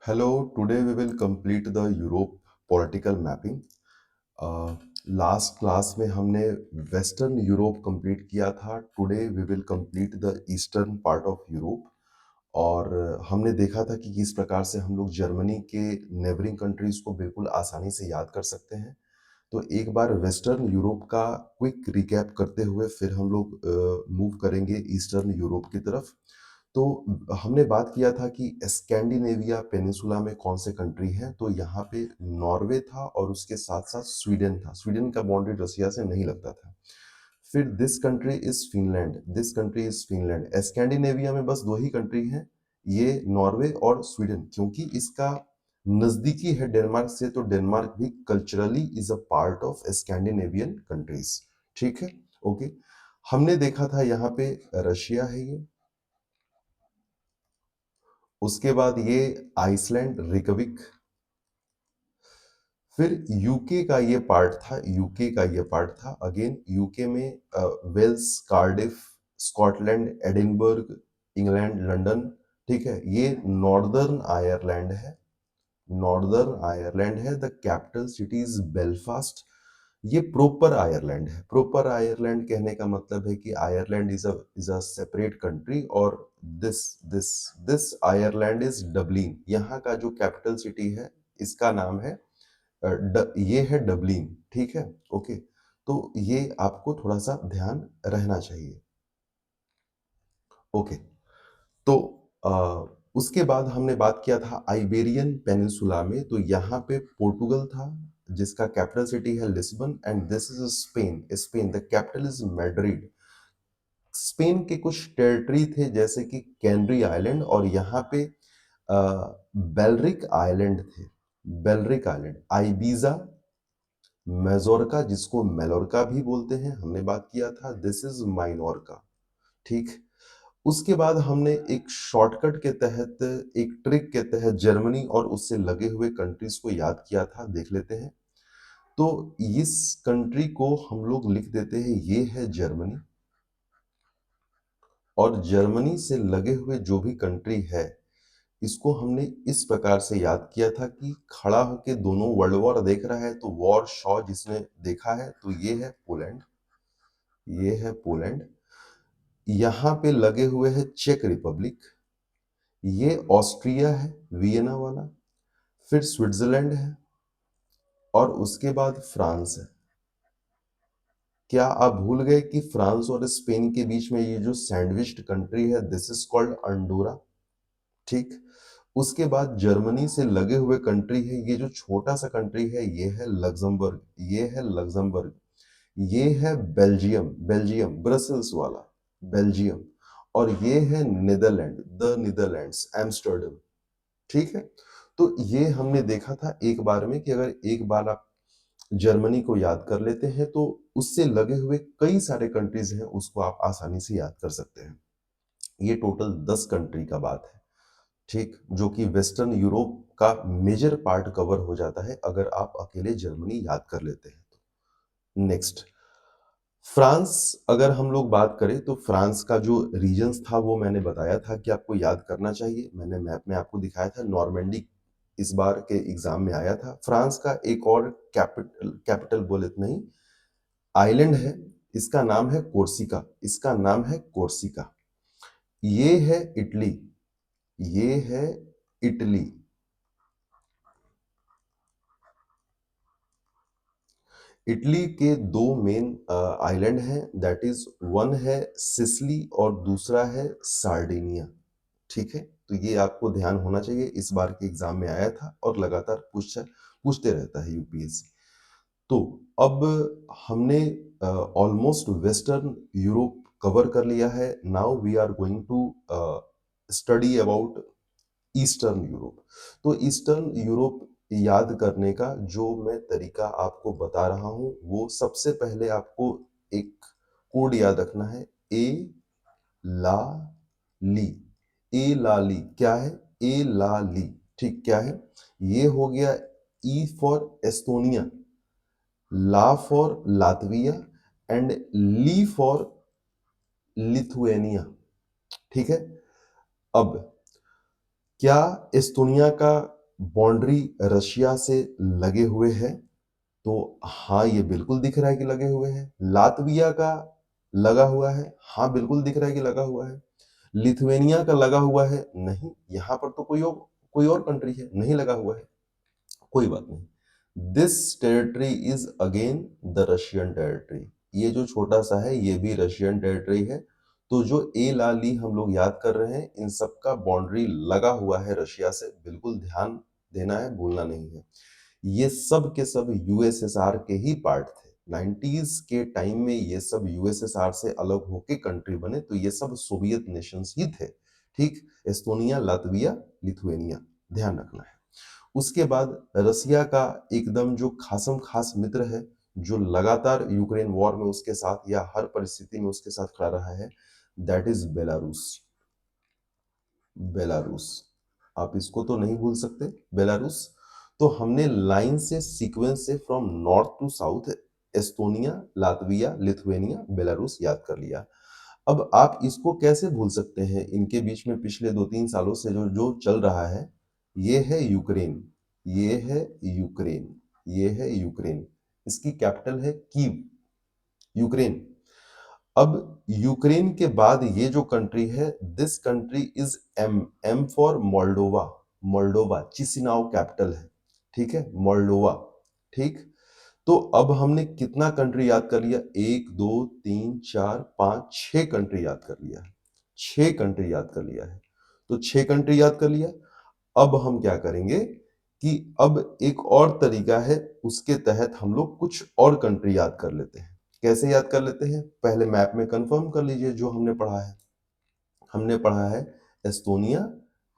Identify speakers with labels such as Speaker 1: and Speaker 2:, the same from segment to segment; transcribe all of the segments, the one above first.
Speaker 1: Hello, today we will complete the Europe political mapping. Last class में हमने western Europe complete किया था. Today we will complete the eastern part of Europe. और हमने देखा था कि किस प्रकार से हम लोग जर्मनी के नेबरिंग कंट्रीज को बिल्कुल आसानी से याद कर सकते हैं. तो एक बार वेस्टर्न यूरोप का क्विक रिकैप करते हुए फिर हम लोग मूव करेंगे ईस्टर्न यूरोप की तरफ. तो हमने बात किया था कि स्कैंडिनेविया पेनिनसुला में कौन से कंट्री हैं. तो यहाँ पे नॉर्वे था और उसके साथ साथ स्वीडन था. स्वीडन का बाउंड्री रसिया से नहीं लगता था. फिर this country is Finland. Scandinavia में बस दो ही कंट्री हैं, ये नॉर्वे और स्वीडन. क्योंकि इसका नजदीकी है डेनमार्क से, तो डेनमार्क भी culturally is a part of Scandinavian countries. ठीक है, ओके. हमने देखा था यहाँ पे रशिया है ये. उसके बाद ये आइसलैंड, रिकविक. फिर यूके का ये पार्ट था. अगेन यूके में Wales, Cardiff, Scotland, Edinburgh, England, London. ठीक है, ये नॉर्दर्न आयरलैंड है. The capital city is Belfast. ये प्रॉपर आयरलैंड है. प्रॉपर आयरलैंड कहने का मतलब है कि Ireland is a separate country. और this this this Ireland is Dublin. यहाँ का जो कैपिटल सिटी है इसका नाम है ये है डबलिन. ठीक है, ओके. तो ये आपको थोड़ा सा ध्यान रहना चाहिए. ओके. तो उसके बाद हमने बात किया था आइबेरियन पेनिनसुला में. तो यहाँ पे पोर्टुगल था जिसका कैपिटल सिटी है Lisbon. And this is Spain the capital is Madrid. Spain के कुछ टेरिटरी थे जैसे कि कैनरी आइलैंड, और यहाँ पे बेलरिक आइलैंड थे. आइबीजा, मेजोर्का जिसको मेलोर्का भी बोलते हैं, हमने बात किया था. This is Minorca. ठीक. उसके बाद हमने एक शॉर्टकट के तहत, एक ट्रिक के तहत जर्मनी और उससे लगे हुए कंट्रीज को याद किया था. देख लेते हैं. तो इस कंट्री को हम लोग लिख देते हैं, ये है जर्मनी. और जर्मनी से लगे हुए जो भी कंट्री है इसको हमने इस प्रकार से याद किया था कि खड़ा होके दोनों वर्ल्ड वॉर देख रहा है, तो वॉर शॉ जिसने देखा है, तो ये है पोलैंड. यहाँ पे लगे हुए है चेक रिपब्लिक. ये ऑस्ट्रिया है, वियना वाला. फिर स्विट्जरलैंड है. और उसके बाद फ्रांस है. क्या आप भूल गए कि फ्रांस और स्पेन के बीच में ये जो सैंडविच्ड कंट्री है, दिस इज कॉल्ड अंडोरा. ठीक. उसके बाद जर्मनी से लगे हुए कंट्री है, ये जो छोटा सा कंट्री है ये है लग्जमबर्ग. ये है बेल्जियम ब्रसल्स वाला बेल्जियम. और ये है नीदरलैंड्स, एम्स्टर्डम. ठीक है. तो ये हमने देखा था एक बार में कि अगर एक बार आप जर्मनी को याद कर लेते हैं तो उससे लगे हुए कई सारे कंट्रीज हैं उसको आप आसानी से याद कर सकते हैं. ये टोटल 10 कंट्री का बात है. ठीक, जो कि वेस्टर्न यूरोप का मेजर पार्ट कवर हो जाता है अगर आप अकेले जर्मनी याद कर लेते हैं तो. Next, France. अगर हम लोग बात करें तो फ्रांस का जो रीजन्स था वो मैंने बताया था कि आपको याद करना चाहिए. मैंने मैप में आपको दिखाया था. नॉर्मेंडी इस बार के एग्जाम में आया था. फ्रांस का एक और कैपिटल बोले तो नहीं, आइलैंड है. इसका नाम है कोर्सिका. ये है इटली. ये है इटली. इटली के दो मेन आइलैंड हैं. दैट इज, वन है सिसिली और दूसरा है सार्डिनिया. ठीक है, तो ये आपको ध्यान होना चाहिए. इस बार के एग्जाम में आया था और लगातार पूछते रहता है यूपीएससी. तो अब हमने ऑलमोस्ट वेस्टर्न यूरोप कवर कर लिया है. Now we are going to study about eastern Europe. तो ईस्टर्न यूरोप याद करने का जो मैं तरीका आपको बता रहा हूं, वो सबसे पहले आपको एक कोड याद रखना है. ए ला ली. क्या है? ए ला ली. ठीक, क्या है? ये हो गया E for Estonia, la for Latvia, and li for Lithuania. ठीक है. अब क्या एस्टोनिया का बाउंड्री रशिया से लगे हुए हैं, तो हाँ, ये बिल्कुल दिख रहा है कि लगे हुए हैं। लातविया का लगा हुआ है, हाँ, बिल्कुल दिख रहा है कि लगा हुआ है। लिथुआनिया का लगा हुआ है, नहीं, यहाँ पर तो कोई और कंट्री है, नहीं लगा हुआ है। कोई बात नहीं। This territory is again the Russian territory. ये जो छोटा सा है ये भी रशियन टेरिटरी है। तो जो ए लाली हम लोग याद कर रहे हैं, इन सब का बाउंड्री लगा हुआ है रशिया से, बिल्कुल ध्यान देना है, भूलना नहीं है। ये सब के सब यूएसएसआर के ही पार्ट थे। 90s के टाइम में ये सब यूएसएसआर से अलग होके कंट्री बने, तो ये सब सोवियत नेशंस ही थे। ठीक, एस्टोनिया, लातविया, लिथुआनिया, ध्यान रखना है। उसके बाद रसिया का एकदम जो खासम खास मित्र है, जो लगातार यूक्रेन वॉर में उसके साथ या हर परिस्थिति में उसके साथ खड़ा रहा है, दैट इज बेलारूस। बेलारूस, आप इसको तो नहीं भूल सकते, बेलारूस। तो हमने लाइन से, सीक्वेंस से, from north to south, Estonia, Latvia, Lithuania, Belarus याद कर लिया। अब आप इसको कैसे भूल सकते हैं, इनके बीच में पिछले 2-3 सालों से जो जो चल रहा है, ये है यूक्रेन, ये है यूक्रेन, ये है यूक्रेन। इसकी कैपिटल है कीव, यूक्रेन। अब यूक्रेन के बाद ये जो कंट्री है, this country is M, M for Moldova. Moldova Chisinau capital है, ठीक है, मोल्डोवा। ठीक, तो अब हमने कितना कंट्री याद कर लिया? 1, 2, 3, 4, 5, 6 कंट्री याद कर लिया है। 6 कंट्री याद कर लिया है। तो 6 कंट्री याद कर लिया। अब हम क्या करेंगे कि अब एक और तरीका है, उसके तहत हम लोग कुछ और कंट्री याद कर लेते हैं। कैसे याद कर लेते हैं? पहले मैप में कंफर्म कर लीजिए जो हमने पढ़ा है। हमने पढ़ा है एस्टोनिया,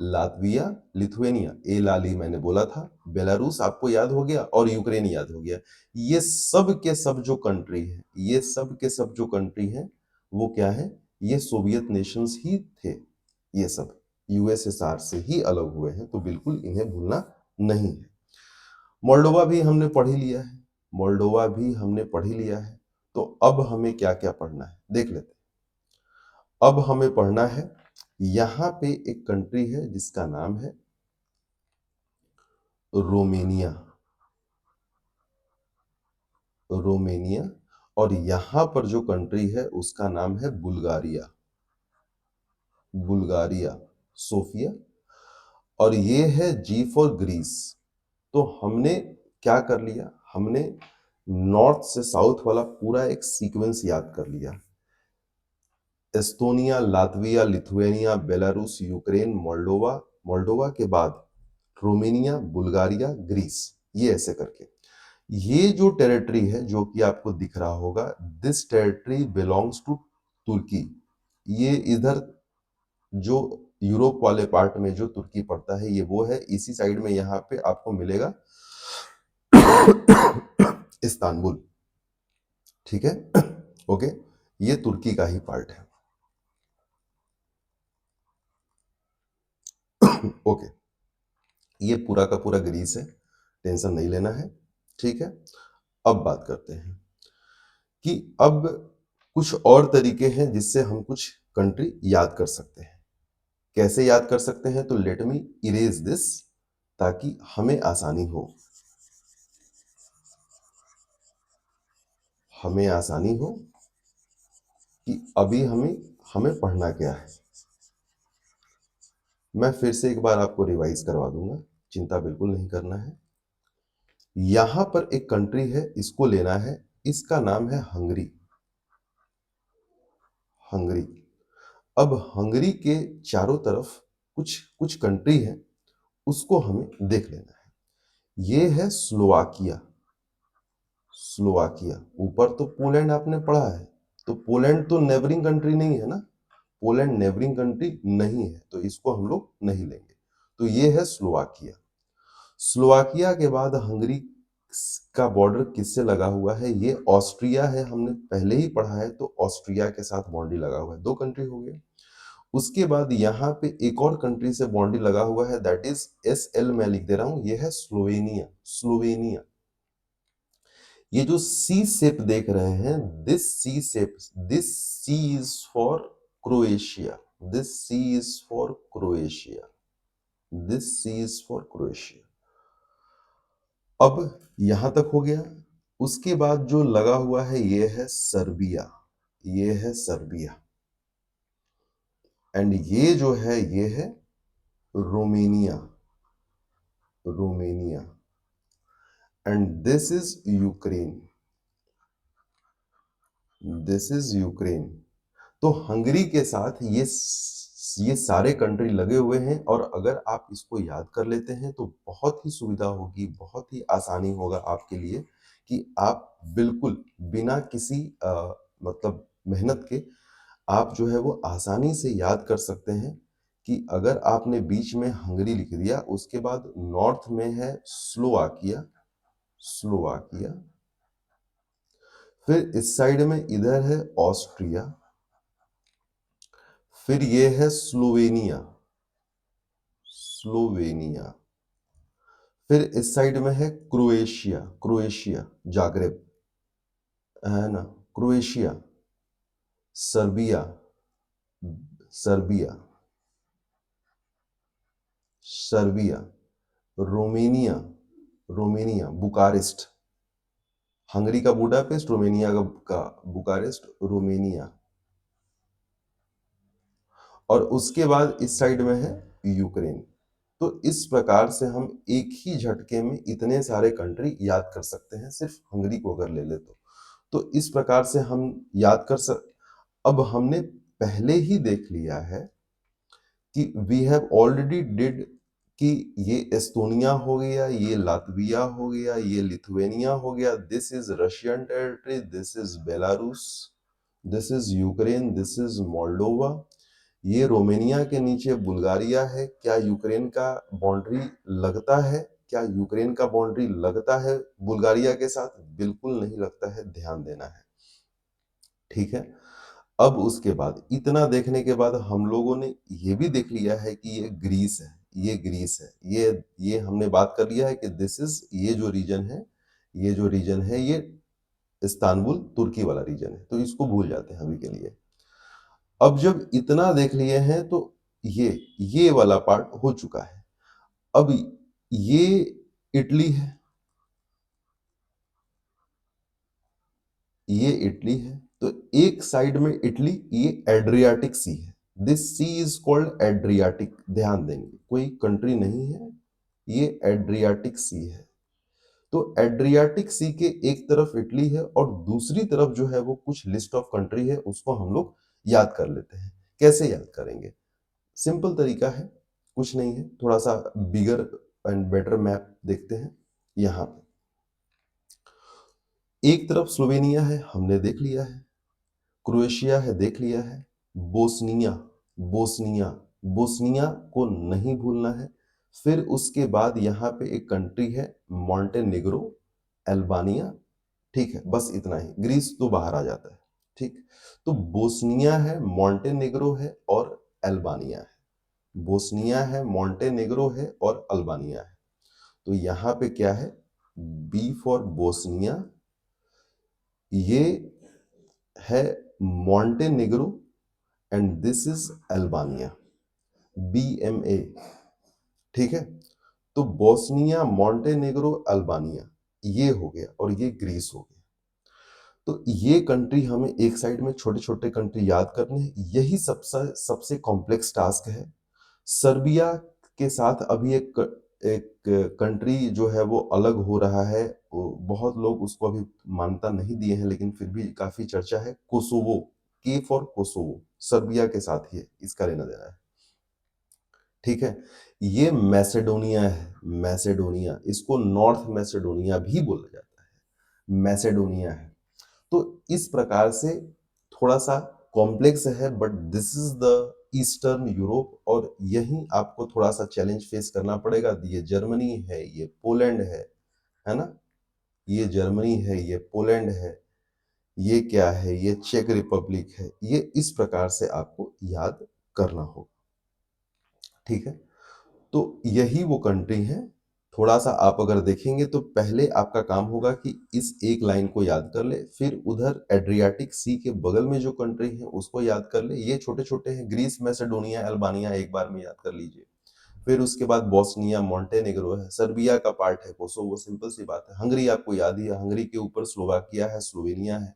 Speaker 1: लातविया, लिथुआनिया, ए लाली मैंने बोला था, बेलारूस आपको याद हो गया और यूक्रेन याद हो गया। ये सब के सब जो कंट्री है, ये सब के सब जो कंट्री है, वो क्या है? ये सोवियत नेशंस ही थे। ये सब यूएसएसआर से ही अलग हुए हैं, तो बिल्कुल इन्हें भूलना नहीं है। मोल्डोवा भी हमने पढ़ ही लिया है, मोल्डोवा भी हमने पढ़ ही लिया है। तो अब हमें क्या क्या पढ़ना है देख लेते हैं। अब हमें पढ़ना है, यहां पे एक कंट्री है जिसका नाम है रोमेनिया। रोमेनिया। और यहां पर जो कंट्री है उसका नाम है बुल्गारिया। Bulgaria, Sophia. और ये है जी फॉर ग्रीस। तो हमने क्या कर लिया? हमने नॉर्थ से साउथ वाला पूरा एक सीक्वेंस याद कर लिया। Estonia, Latvia, Lithuania, Belarus, Ukraine, Moldova. Moldova के बाद रोमेनिया, बुल्गारिया, ग्रीस, ये ऐसे करके। ये जो टेरिटरी है जो कि आपको दिख रहा होगा, दिस टेरिटरी बिलोंग्स टू तुर्की। ये इधर जो यूरोप वाले पार्ट में जो तुर्की पड़ता है, ये वो है। इसी साइड में यहाँ पे आपको मिलेगा इस्तांबुल, ठीक है। ओके, ये तुर्की का ही पार्ट है। ओके, ये पूरा का पूरा ग्रीस है, टेंशन नहीं लेना है, ठीक है। अब बात करते हैं कि अब कुछ और तरीके हैं जिससे हम कुछ कंट्री याद कर सकते हैं। कैसे याद कर सकते हैं? तो लेट मी इरेज दिस, ताकि हमें आसानी हो, हमें आसानी हो कि अभी हमें हमें पढ़ना क्या है। मैं फिर से एक बार आपको रिवाइज करवा दूंगा, चिंता बिल्कुल नहीं करना है। यहां पर एक कंट्री है, इसको लेना है, इसका नाम है हंगरी। हंगरी। अब हंगरी के चारों तरफ कुछ कुछ कंट्री है, उसको हमें देख लेना है। ये है स्लोवाकिया। स्लोवाकिया। ऊपर तो पोलैंड आपने पढ़ा है, तो पोलैंड तो नेबरिंग कंट्री नहीं है ना, पोलैंड नेबरिंग कंट्री नहीं है, तो इसको हम लोग नहीं लेंगे। तो ये है स्लोवाकिया। स्लोवाकिया के बाद हंगरी का बॉर्डर किससे लगा हुआ है? ये ऑस्ट्रिया है, हमने पहले ही पढ़ा है, तो ऑस्ट्रिया के साथ बाउंड्री लगा हुआ है। 2 कंट्री हो गए। उसके बाद यहाँ पे एक और कंट्री से बाउंड्री लगा हुआ है, दैट इज SL मैं लिख दे रहा हूं, ये है स्लोवेनिया। स्लोवेनिया। ये जो सी शेप देख रहे हैं, this C shape, this C is for Croatia. This C is for Croatia. This C is for Croatia. अब यहां तक हो गया। उसके बाद जो लगा हुआ है ये है सर्बिया, ये है सर्बिया। एंड ये जो है ये है Romania, Romania. And this is Ukraine, this is Ukraine. तो हंगरी के साथ ये सारे कंट्री लगे हुए हैं, और अगर आप इसको याद कर लेते हैं तो बहुत ही सुविधा होगी, बहुत ही आसानी होगा आपके लिए कि आप बिल्कुल बिना किसी मतलब मेहनत के आप जो है वो आसानी से याद कर सकते हैं कि अगर आपने बीच में हंगरी लिख दिया, उसके बाद नॉर्थ में है स्लोवाकिया, स्लोवाकिया, फिर इस साइड में इधर है ऑस्ट्रिया, फिर ये है स्लोवेनिया, स्लोवेनिया, फिर इस साइड में है क्रोएशिया, क्रोएशिया, जाग्रेब, है ना, Croatia, Serbia, Serbia, Serbia, Romania, Romania, Bucharest, Hungary का बुडापेस्ट, रोमेनिया का बुकारेस्ट, रोमेनिया। और उसके बाद इस साइड में है यूक्रेन। तो इस प्रकार से हम एक ही झटके में इतने सारे कंट्री याद कर सकते हैं, सिर्फ हंगरी को अगर ले ले तो इस प्रकार से हम याद कर सक। अब हमने पहले ही देख लिया है कि वी हैव ऑलरेडी डिड कि ये एस्तोनिया हो गया, ये लातविया हो गया, ये लिथुआनिया हो गया, this is Russian territory, this is Belarus, this is Ukraine, this is Moldova, ये रोमेनिया के नीचे बुल्गारिया है। क्या यूक्रेन का बाउंड्री लगता है? क्या यूक्रेन का बाउंड्री लगता है बुल्गारिया के साथ? बिल्कुल नहीं लगता है, ध्यान देना है। ठीक है। अब उसके बाद इतना देखने के बाद हम लोगों ने ये भी देख लिया है कि ये ग्रीस है, ये ग्रीस है, ये हमने बात कर लिया है कि दिस इज, ये जो रीजन है, ये जो रीजन है ये इस्तांबुल तुर्की वाला रीजन है, तो इसको भूल जाते हैं अभी के लिए। अब जब इतना देख लिए हैं तो ये वाला पार्ट हो चुका है। अब ये इटली है, ये इटली है। तो एक साइड में इटली, ये एड्रियाटिक सी है, this C is called Adriatic, ध्यान देंगे, कोई कंट्री नहीं है, ये एड्रियाटिक सी है। तो एड्रियाटिक सी के एक तरफ इटली है और दूसरी तरफ जो है वो कुछ लिस्ट ऑफ कंट्री है, उसको हम लोग याद कर लेते हैं। कैसे याद करेंगे? सिंपल तरीका है, कुछ नहीं है, थोड़ा सा बिगर एंड बेटर मैप देखते हैं। यहाँ पे एक तरफ स्लोवेनिया है, हमने देख लिया है, क्रोएशिया है, देख लिया है, बोस्निया, बोस्निया, बोस्निया को नहीं भूलना है। फिर उसके बाद यहाँ पे एक कंट्री है मॉन्टेनेग्रो, अल्बानिया। ठीक है, बस इतना ही, ग्रीस तो बाहर आ जाता है। ठीक, तो बोस्निया है, मॉन्टेनेग्रो है और अल्बानिया है, बोस्निया है, मॉन्टेनेग्रो है और अल्बानिया है। तो यहाँ पे क्या है? बी फॉर बोस्निया, ये है Montenegro, and this is Albania, BMA। ठीक है, तो बोस्निया, मॉन्टेनेग्रो, अल्बानिया, ये हो गया और ये ग्रीस हो गया। तो ये कंट्री हमें एक साइड में छोटे छोटे कंट्री याद करने हैं, यही सबसे सबसे कॉम्प्लेक्स टास्क है। सर्बिया के साथ अभी एक कंट्री जो है वो अलग हो रहा है, बहुत लोग उसको अभी मान्यता नहीं दिए हैं, लेकिन फिर भी काफी चर्चा है, कोसोवो, के फॉर कोसोवो, सर्बिया के साथ ही इसका लेना देना है। ठीक है, ये मैसेडोनिया है, मैसेडोनिया, इसको नॉर्थ मैसेडोनिया भी बोला जाता है, मैसेडोनिया है। तो इस प्रकार से थोड़ा सा कॉम्प्लेक्स है, but this is the eastern Europe, और यही आपको थोड़ा सा चैलेंज फेस करना पड़ेगा। ये जर्मनी है, ये पोलैंड है ना, ये जर्मनी है, ये पोलैंड है, ये क्या है, ये चेक रिपब्लिक है, ये इस प्रकार से आपको याद करना होगा। ठीक है, तो यही वो कंट्री है। थोड़ा सा आप अगर देखेंगे तो पहले आपका काम होगा कि इस एक लाइन को याद कर ले, फिर उधर एड्रियाटिक सी के बगल में जो कंट्री है उसको याद कर ले, ये छोटे छोटे हैं, ग्रीस, मैसेडोनिया, अल्बानिया एक बार में याद कर लीजिए। फिर उसके बाद बोस्निया मॉन्टेनेग्रो है, सर्बिया का पार्ट है कोसोवो, सिंपल सी बात है। हंगरी आपको याद ही है, हंगरी के ऊपर स्लोवाकिया है, स्लोवेनिया है,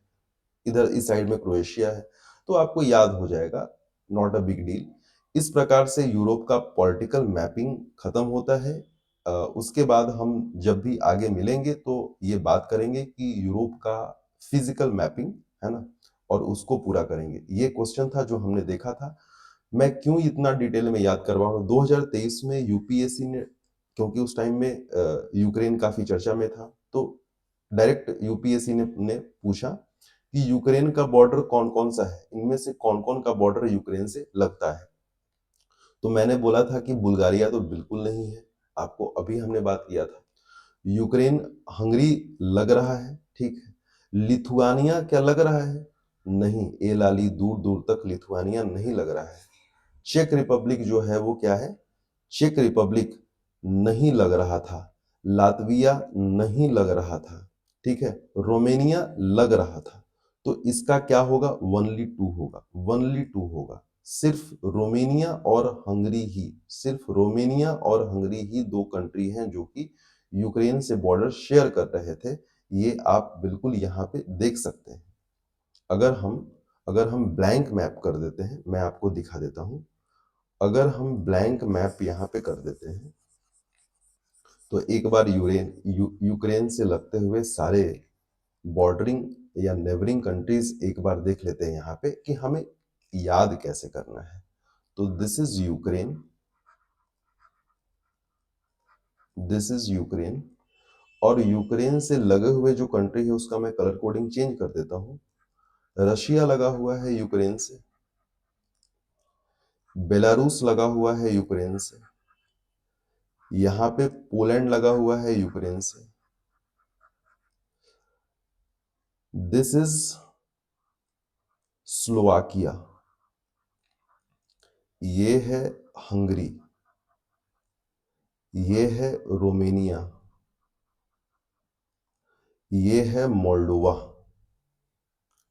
Speaker 1: इधर इस साइड में क्रोएशिया है, तो आपको याद हो जाएगा, नॉट अ बिग डील। इस प्रकार से यूरोप का पॉलिटिकल मैपिंग खत्म होता है। उसके बाद हम जब भी आगे मिलेंगे तो ये बात करेंगे कि यूरोप का फिजिकल मैपिंग, है ना, और उसको पूरा करेंगे। ये क्वेश्चन था जो हमने देखा था। मैं क्यों इतना डिटेल में याद करवा रहा हूँ, 2023 में यूपीएससी ने, क्योंकि उस टाइम में यूक्रेन काफी चर्चा में था, तो डायरेक्ट यूपीएससी ने पूछा कि यूक्रेन का बॉर्डर कौन कौन सा है, इनमें से कौन कौन का बॉर्डर यूक्रेन से लगता है। तो मैंने बोला था कि बुल्गारिया तो बिल्कुल नहीं है, आपको अभी हमने बात किया था। यूक्रेन, हंगरी लग रहा है, ठीक है। लिथुआनिया क्या लग रहा है? नहीं, ए लाली, दूर दूर तक लिथुआनिया नहीं लग रहा है। चेक रिपब्लिक जो है वो क्या है? चेक रिपब्लिक नहीं लग रहा था। लातविया नहीं लग रहा था, ठीक है। रोमेनिया लग रहा था। तो इसका क्या होगा? वनली टू होगा, वनली टू होगा। सिर्फ रोमेनिया और हंगरी ही, सिर्फ रोमेनिया और हंगरी ही दो कंट्री हैं जो कि यूक्रेन से बॉर्डर शेयर कर रहे थे। ये आप बिल्कुल यहाँ पे देख सकते हैं। अगर हम अगर हम ब्लैंक मैप कर देते हैं, मैं आपको दिखा देता हूं। अगर हम ब्लैंक मैप यहाँ पे कर देते हैं तो एक बार यूक्रेन से लगते हुए सारे बॉर्डरिंग या नेबरिंग कंट्रीज एक बार देख लेते हैं यहाँ पे कि हमें याद कैसे करना है। तो this is Ukraine, this is Ukraine, और यूक्रेन से लगे हुए जो कंट्री है उसका मैं कलर कोडिंग चेंज कर देता हूँ। रशिया लगा हुआ है यूक्रेन से, बेलारूस लगा हुआ है यूक्रेन से, यहाँ पे पोलैंड लगा हुआ है यूक्रेन से, दिस इज स्लोवाकिया, ये है हंगरी, ये है रोमेनिया, ये है मोल्डोवा,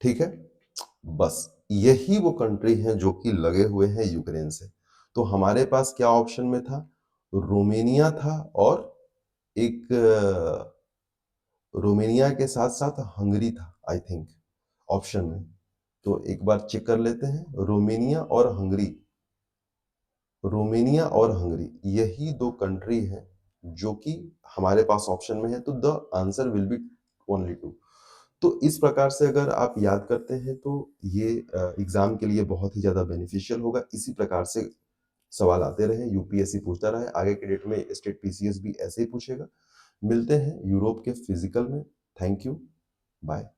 Speaker 1: ठीक है। बस यही वो कंट्री हैं जो कि लगे हुए हैं यूक्रेन से। तो हमारे पास क्या ऑप्शन में था? रोमेनिया था, और एक रोमेनिया के साथ साथ हंगरी था आई थिंक ऑप्शन में। तो एक बार चेक कर लेते हैं, रोमेनिया और हंगरी, रोमेनिया और हंगरी यही दो कंट्री हैं जो कि हमारे पास ऑप्शन में है। तो the answer will be only two. तो इस प्रकार से अगर आप याद करते हैं तो ये एग्जाम के लिए बहुत ही ज्यादा बेनिफिशियल होगा। इसी प्रकार से सवाल आते रहे, यूपीएससी पूछता रहे, आगे के डेट में स्टेट पीसीएस भी ऐसे ही पूछेगा। मिलते हैं यूरोप के फिजिकल में। Thank you, bye.